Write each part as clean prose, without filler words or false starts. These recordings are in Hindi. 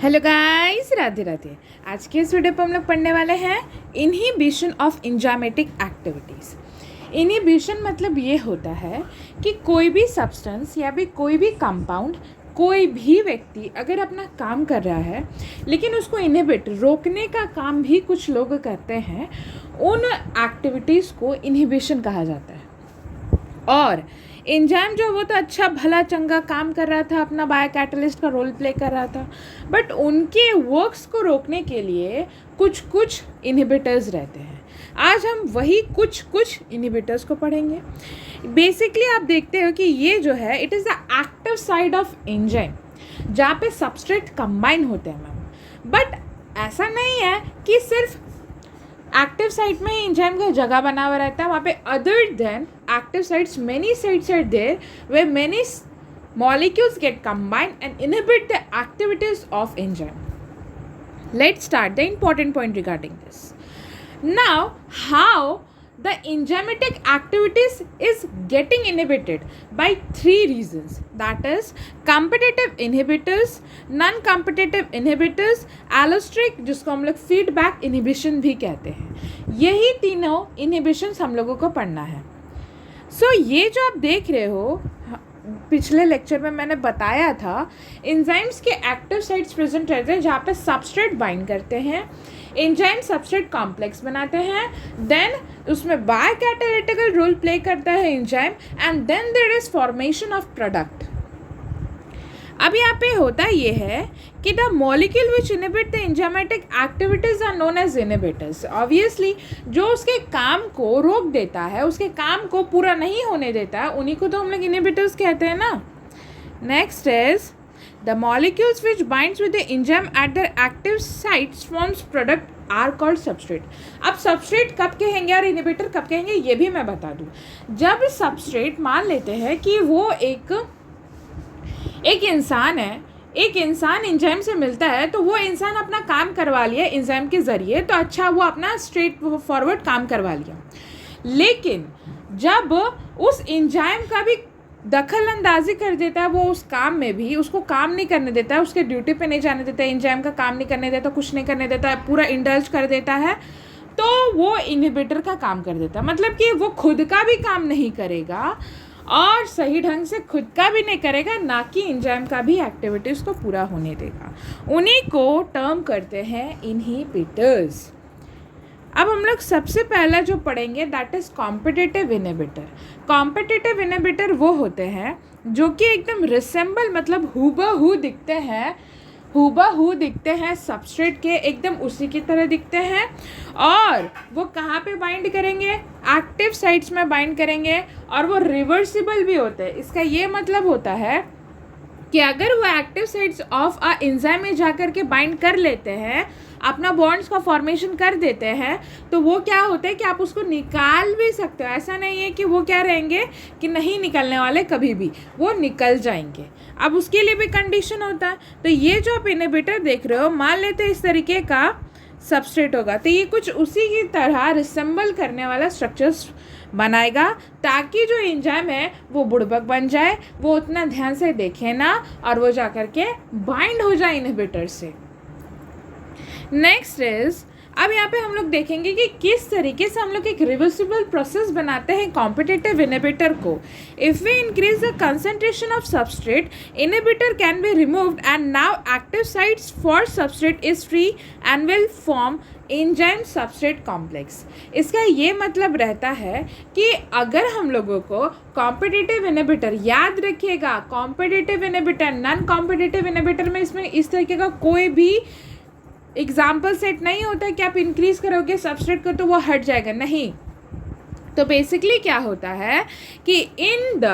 Hello guys, Radhe Radhe. आज के इस वीडियो पर हम लोग पढ़ने वाले हैं inhibition of enzymatic activities. Inhibition मतलब ये होता है कि कोई भी सब्सटेंस या भी कोई भी कंपाउंड, कोई भी व्यक्ति अगर अपना काम कर रहा है लेकिन उसको इनहिबिट रोकने का काम भी कुछ लोग करते हैं, उन एक्टिविटीज़ को इनहिबिशन कहा जाता है। और एंजाइम जो वो तो अच्छा भला चंगा काम कर रहा था, अपना बायो कैटलिस्ट का रोल प्ले कर रहा था, बट उनके वर्क्स को रोकने के लिए कुछ कुछ इनहिबिटर्स रहते हैं। आज हम वही कुछ इनहिबिटर्स को पढ़ेंगे। बेसिकली आप देखते हो कि ये जो है it is the active side of enzyme, जहाँ पे सबस्ट्रेट कंबाइन होते हैं मैम। बट ऐसा नहीं है कि सिर्फ एक्टिव साइट में ही एंजाइम का जगह बना हुआ रहता है, वहाँ पे other than active sites many sites are there where many molecules get combined and inhibit the activities of enzyme. Let's start the important point regarding this. Now, how the enzymatic activities is getting inhibited by three reasons, that is competitive inhibitors, non-competitive inhibitors, allosteric जिसको हम लोग feedback inhibition भी कहते हैं। यही तीनों inhibitions हम लोगों को पढ़ना है। ये जो आप देख रहे हो, पिछले लेक्चर में मैंने बताया था एंजाइम्स के एक्टिव साइट्स प्रेजेंट रहते हैं जहाँ पे सबस्ट्रेट बाइंड करते हैं, एंजाइम सबस्ट्रेट कॉम्प्लेक्स बनाते हैं, देन उसमें बायोकैटालिटिकल रोल प्ले करता है enzyme, and then there is formation of product. अब यहाँ पे होता ये है कि the molecule which inhibit the enzymatic activities are known as inhibitors. Obviously जो उसके काम को रोक देता है, उसके काम को पूरा नहीं होने देता है, उन्हीं को तो हम लोग इनहिबिटर्स कहते हैं ना। Next is the molecules which binds with the enzyme at their active sites forms product are called substrate. अब सबस्ट्रेट कब कहेंगे और इनहिबिटर कब कहेंगे ये भी मैं बता दूँ। जब सबस्ट्रेट मान लेते हैं कि वो एक इंसान है, एक इंसान एंजाइम से मिलता है, तो वो इंसान अपना काम करवा लिया एंजाइम के ज़रिए, तो अच्छा वो अपना स्ट्रेट फॉरवर्ड काम करवा लिया। लेकिन जब उस एंजाइम का भी दखल अंदाजी कर देता है, वो उस काम में भी उसको काम नहीं करने देता है, उसके ड्यूटी पे नहीं जाने देता है, एंजाइम का काम नहीं करने देता, कुछ नहीं करने देता है, पूरा इंडल्ज कर देता है, तो वो इनहिबिटर का काम कर देता है। मतलब कि वो खुद का भी काम नहीं करेगा और सही ढंग से खुद का भी नहीं करेगा, ना कि एंजाइम का भी एक्टिविटीज़ को पूरा होने देगा। उन्हीं को टर्म करते हैं इनहिबिटर्स। अब हम लोग सबसे पहला जो पढ़ेंगे that is competitive inhibitor. Competitive inhibitor वो होते हैं जो कि एकदम रिसेंबल मतलब हूबहू दिखते हैं सबस्ट्रेट के, एकदम उसी की तरह दिखते हैं, और वो कहाँ पे बाइंड करेंगे, एक्टिव साइट्स में बाइंड करेंगे, और वो रिवर्सिबल भी होते हैं। इसका ये मतलब होता है कि अगर वो active sites of a enzyme में जाकर के बाइंड कर लेते हैं, अपना बॉन्ड्स का फॉर्मेशन कर देते हैं, तो वो क्या होता है कि आप उसको निकाल भी सकते हो। ऐसा नहीं है कि वो क्या रहेंगे कि नहीं निकलने वाले, कभी भी वो निकल जाएंगे। अब उसके लिए भी कंडीशन होता है। तो ये जो आप इनहिबिटर देख रहे हो, मान लेते हैं इस तरीके का सबस्ट्रेट होगा, तो ये कुछ उसी की तरह रिसेंबल करने वाला स्ट्रक्चर्स बनाएगा, ताकि जो एंजाइम है वो बुड़बक बन जाए, वो उतना ध्यान से देखे ना, और वो जा कर के बाइंड हो जाए इनहिबिटर से। नेक्स्ट इज, अब यहाँ पे हम लोग देखेंगे कि किस तरीके से हम लोग एक रिवर्सिबल प्रोसेस बनाते हैं कॉम्पिटिटिव इनहिबिटर को। If we increase the concentration of substrate, inhibitor can be removed and now active sites for substrate is free and will form enzyme substrate complex. इसका ये मतलब रहता है कि अगर हम लोगों को कॉम्पिटिटिव इनहिबिटर, याद रखिएगा competitive inhibitor, non competitive inhibitor में इसमें इस तरीके का कोई भी एग्जाम्पल सेट नहीं होता है कि आप इंक्रीज करोगे सबस्ट्रेट को तो वो हट जाएगा, नहीं। तो बेसिकली क्या होता है कि इन द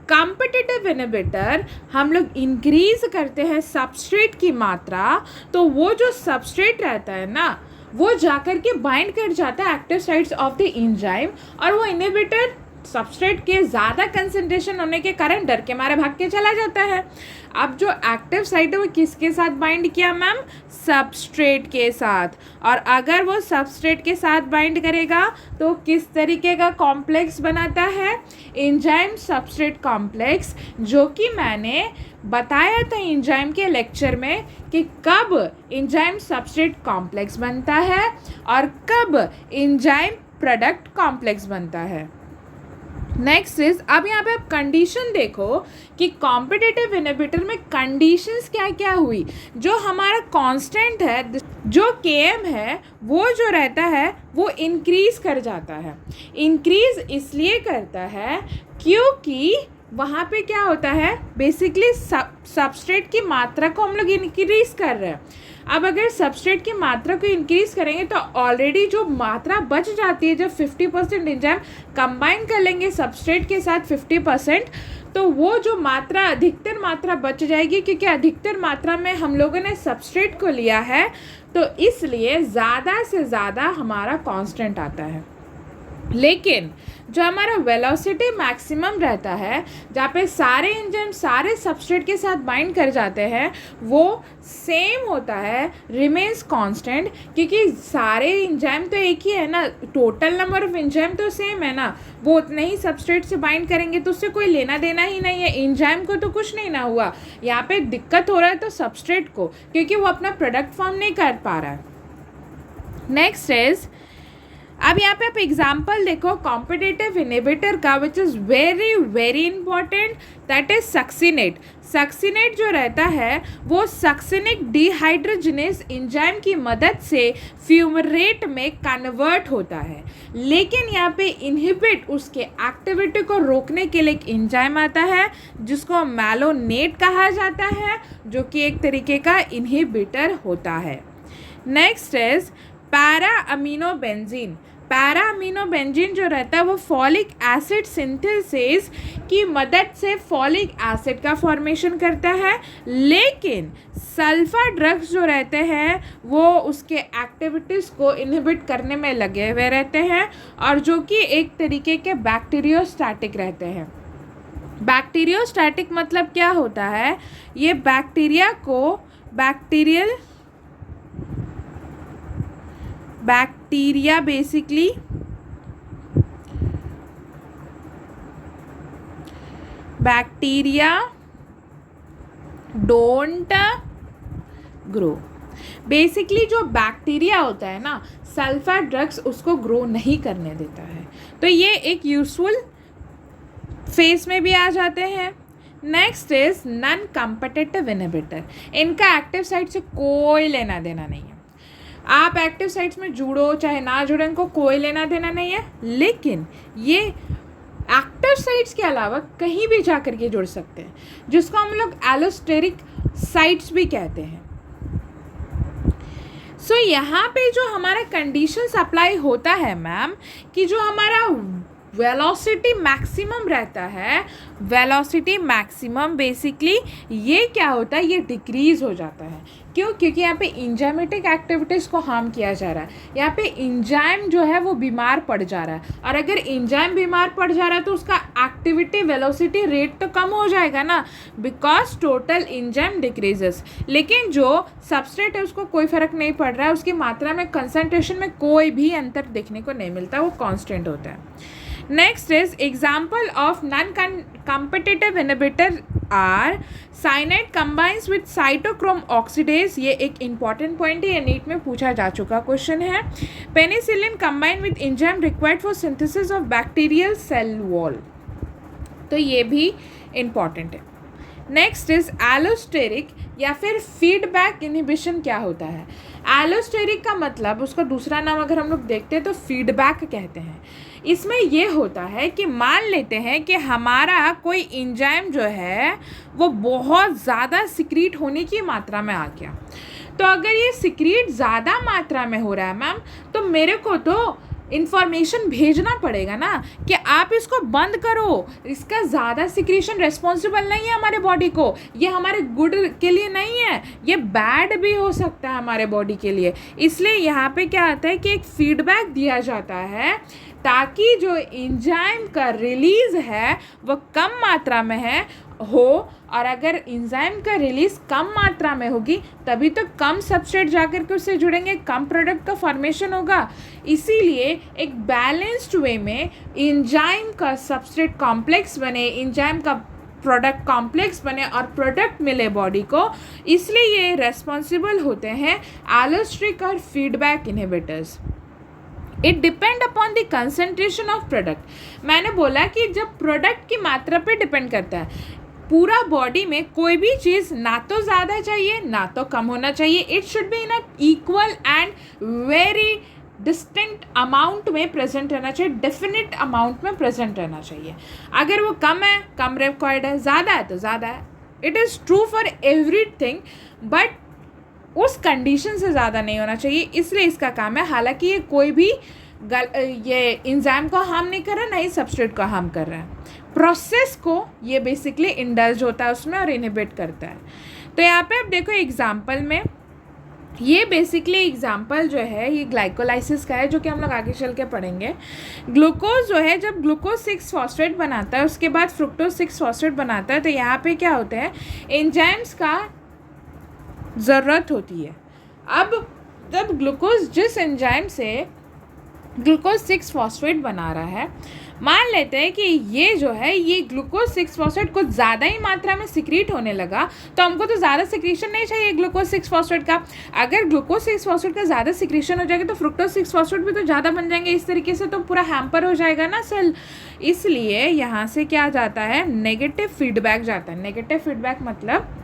कॉम्पिटिटिव इनहिबिटर हम लोग इंक्रीज करते हैं सबस्ट्रेट की मात्रा, तो वो जो सबस्ट्रेट रहता है ना, वो जाकर के बाइंड कर जाता है active sites of the enzyme, और वो इनहिबिटर सबस्ट्रेट के ज़्यादा कंसंट्रेशन होने के कारण डर के मारे भाग के चला जाता है। अब जो एक्टिव साइट है वो किसके साथ बाइंड किया मैम, सबस्ट्रेट के साथ, और अगर वो सबस्ट्रेट के साथ बाइंड करेगा तो किस तरीके का कॉम्प्लेक्स बनाता है, एंजाइम सबस्ट्रेट कॉम्प्लेक्स, जो कि मैंने बताया था एंजाइम के लेक्चर में कि कब एंजाइम सबस्ट्रेट कॉम्प्लेक्स बनता है और कब एंजाइम प्रोडक्ट कॉम्प्लेक्स बनता है। नेक्स्ट इज, अब यहाँ पे आप कंडीशन देखो कि कॉम्पिटिटिव इनहिबिटर में कंडीशंस क्या क्या हुई। जो हमारा कांस्टेंट है, जो Km है, वो जो रहता है वो इंक्रीज कर जाता है। इंक्रीज इसलिए करता है क्योंकि वहाँ पे क्या होता है, बेसिकली सबस्ट्रेट की मात्रा को हम लोग इंक्रीज कर रहे हैं। अब अगर सबस्ट्रेट की मात्रा को इंक्रीज करेंगे तो ऑलरेडी जो मात्रा बच जाती है, जब 50% एंजाइम कंबाइन कर लेंगे सबस्ट्रेट के साथ 50%, तो वो जो मात्रा, अधिकतर मात्रा बच जाएगी, क्योंकि अधिकतर मात्रा में हम लोगों ने सबस्ट्रेट को लिया है, तो इसलिए ज़्यादा से ज़्यादा हमारा कांस्टेंट आता है। लेकिन जो हमारा वेलोसिटी मैक्सिमम रहता है, जहाँ पे सारे एंजाइम सारे सबस्ट्रेट के साथ बाइंड कर जाते हैं, वो सेम होता है, रिमेन्स कांस्टेंट, क्योंकि सारे एंजाइम तो एक ही है ना, टोटल नंबर ऑफ एंजाइम तो सेम है ना, वो उतने ही सबस्ट्रेट से बाइंड करेंगे तो उससे कोई लेना देना ही नहीं है, एंजाइम को तो कुछ नहीं ना हुआ। यहाँ पे दिक्कत हो रहा है तो सबस्ट्रेट को, क्योंकि वो अपना प्रोडक्ट फॉर्म नहीं कर पा रहा है। नेक्स्ट इज, अब यहाँ पे आप एग्जाम्पल देखो कॉम्पिटिटिव इनहिबिटर का, which is very very important, that is succinate. Succinate जो रहता है वो सक्सिनिक डिहाइड्रोजिनेस एंजाइम की मदद से फ्यूमरेट में कन्वर्ट होता है। लेकिन यहाँ पे इनहिबिट, उसके एक्टिविटी को रोकने के लिए एक एंजाइम आता है जिसको मैलोनेट कहा जाता है, जो कि एक तरीके का इनहिबिटर होता है। Next is para aminobenzene. Para aminobenzene जो रहता है वो फॉलिक एसिड सिंथेसिस की मदद से फॉलिक एसिड का फॉर्मेशन करता है, लेकिन सल्फर ड्रग्स जो रहते हैं वो उसके एक्टिविटीज़ को इनहिबिट करने में लगे हुए रहते हैं, और जो कि एक तरीके के बैक्टीरियोस्टैटिक रहते हैं। बैक्टीरियोस्टैटिक मतलब क्या होता है, ये बैक्टीरिया को bacteria basically bacteria don't grow. Basically जो बैक्टीरिया होता है ना, सल्फर ड्रग्स उसको ग्रो नहीं करने देता है, तो ये एक यूजफुल फेज में भी आ जाते हैं। Next is non competitive inhibitor. इनका एक्टिव साइट से कोई लेना देना नहीं है। आप एक्टिव साइट्स में जुड़ो चाहे ना जुड़ो, इनको कोई लेना देना नहीं है, लेकिन ये एक्टिव साइट्स के अलावा कहीं भी जा कर के जुड़ सकते हैं, जिसको हम लोग एलोस्टेरिक साइट्स भी कहते हैं। सो यहाँ पे जो हमारा कंडीशंस अप्लाई होता है मैम, कि जो हमारा वेलोसिटी मैक्सिमम रहता है, वेलोसिटी मैक्सिमम बेसिकली ये क्या होता है, ये डिक्रीज़ हो जाता है। क्यों? क्योंकि यहाँ पे इंजाइमेटिक एक्टिविटीज़ को हार्म किया जा रहा है। यहाँ पे इंजाइम जो है वो बीमार पड़ जा रहा है, और अगर इंजाइम बीमार पड़ जा रहा है तो उसका एक्टिविटी वेलोसिटी रेट तो कम हो जाएगा ना, बिकॉज टोटल इंजाइम डिक्रीजेस। लेकिन जो सबस्ट्रेट है उसको कोई फ़र्क नहीं पड़ रहा है, उसकी मात्रा में, कंसंट्रेशन में कोई भी अंतर देखने को नहीं मिलता, वो कांस्टेंट होता है। Next is example of non competitive inhibitor are cyanide combines with cytochrome oxidase. ये एक इंपॉर्टेंट पॉइंट है, ये नीट में पूछा जा चुका क्वेश्चन है। Penicillin combine with enzyme required for synthesis of bacterial cell wall, तो ये भी इंपॉर्टेंट है। नेक्स्ट इज एलोस्टेरिक या फिर फीडबैक इनहिबिशन। क्या होता है एलोस्टेरिक का मतलब, उसका दूसरा नाम अगर हम लोग देखते हैं तो फीडबैक कहते हैं। इसमें ये होता है कि मान लेते हैं कि हमारा कोई एंजाइम जो है वो बहुत ज़्यादा सिक्रीट होने की मात्रा में आ गया, तो अगर ये सिक्रीट ज़्यादा मात्रा में हो रहा है मैम, तो मेरे को तो इन्फॉर्मेशन भेजना पड़ेगा ना कि आप इसको बंद करो, इसका ज़्यादा सिक्रीशन रिस्पॉन्सिबल नहीं है हमारे बॉडी को, ये हमारे गुड के लिए नहीं है, ये बैड भी हो सकता है हमारे बॉडी के लिए। इसलिए यहाँ पे क्या आता है कि एक फीडबैक दिया जाता है ताकि जो एंजाइम का रिलीज़ है वो कम मात्रा में हो, और अगर एंजाइम का रिलीज़ कम मात्रा में होगी तभी तो कम सबस्ट्रेट जाकर के उससे जुड़ेंगे, कम प्रोडक्ट का फॉर्मेशन होगा। इसीलिए एक बैलेंस्ड वे में एंजाइम का सबस्ट्रेट कॉम्प्लेक्स बने, एंजाइम का प्रोडक्ट कॉम्प्लेक्स बने और प्रोडक्ट मिले बॉडी को, इसलिए ये रेस्पॉन्सिबल होते हैं एलोस्टिक और feedback inhibitors. It depend upon the concentration of product. मैंने बोला कि जब प्रोडक्ट की मात्रा पे डिपेंड करता है, पूरा बॉडी में कोई भी चीज़ ना तो ज़्यादा चाहिए ना तो कम होना चाहिए, it should be in a equal and very distinct amount में प्रेजेंट रहना चाहिए, डेफिनेट अमाउंट में प्रेजेंट रहना चाहिए। अगर वो कम है कम रिक्वायर्ड है, ज़्यादा है तो ज़्यादा है। It is true for everything, but उस कंडीशन से ज़्यादा नहीं होना चाहिए, इसलिए इसका काम है। हालांकि ये कोई भी ये एंजाइम को हार्म नहीं कर रहा, ना ही सबस्ट्रेट को हार्म कर रहा है। प्रोसेस को ये बेसिकली इंडल्ज होता है उसमें और इनहिबिट करता है। तो यहाँ पे आप देखो एग्जाम्पल में, ये बेसिकली एग्जाम्पल जो है ये ग्लाइकोलाइसिस का है, जो कि हम लोग आगे चल के पढ़ेंगे। ग्लूकोज जो है जब ग्लूकोज 6 फॉस्फेट बनाता है, उसके बाद फ्रुक्टोज 6 फॉस्फेट बनाता है, तो यहाँ पे क्या होता है, एंजाइम्स का ज़रूरत होती है। अब जब ग्लूकोज जिस एंजाइम से ग्लूकोज 6 फॉस्फेट बना रहा है, मान लेते हैं कि ये जो है ये ग्लूकोज 6 फॉस्फेट कुछ ज़्यादा ही मात्रा में सिक्रीट होने लगा, तो हमको तो ज़्यादा सिक्रीशन नहीं चाहिए ग्लूकोज 6 फॉस्फेट का। अगर ग्लूकोज 6 फॉस्फेट का ज़्यादा सिक्रीशन हो जाएगा तो फ्रुक्टोज 6 फॉस्फेट भी तो ज़्यादा बन जाएंगे, इस तरीके से तो पूरा हैम्पर हो जाएगा ना सेल। इसलिए यहाँ से क्या जाता है, नेगेटिव फीडबैक जाता है। नेगेटिव फीडबैक मतलब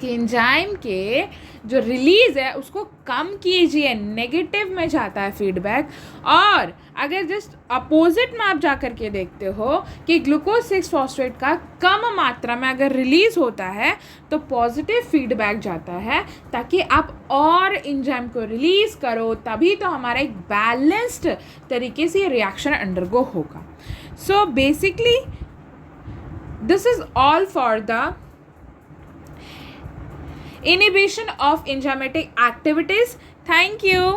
कि एंजाइम के जो रिलीज है उसको कम कीजिए, नेगेटिव में जाता है फीडबैक। और अगर जस्ट अपोजिट में आप जा कर के देखते हो कि ग्लूकोज 6 फॉस्फेट का कम मात्रा में अगर रिलीज होता है तो पॉजिटिव फीडबैक जाता है, ताकि आप और एंजाइम को रिलीज करो, तभी तो हमारा एक बैलेंस्ड तरीके से ये रिएक्शन अंडरगो होगा। So basically this is all for the inhibition of enzymatic activities. Thank you.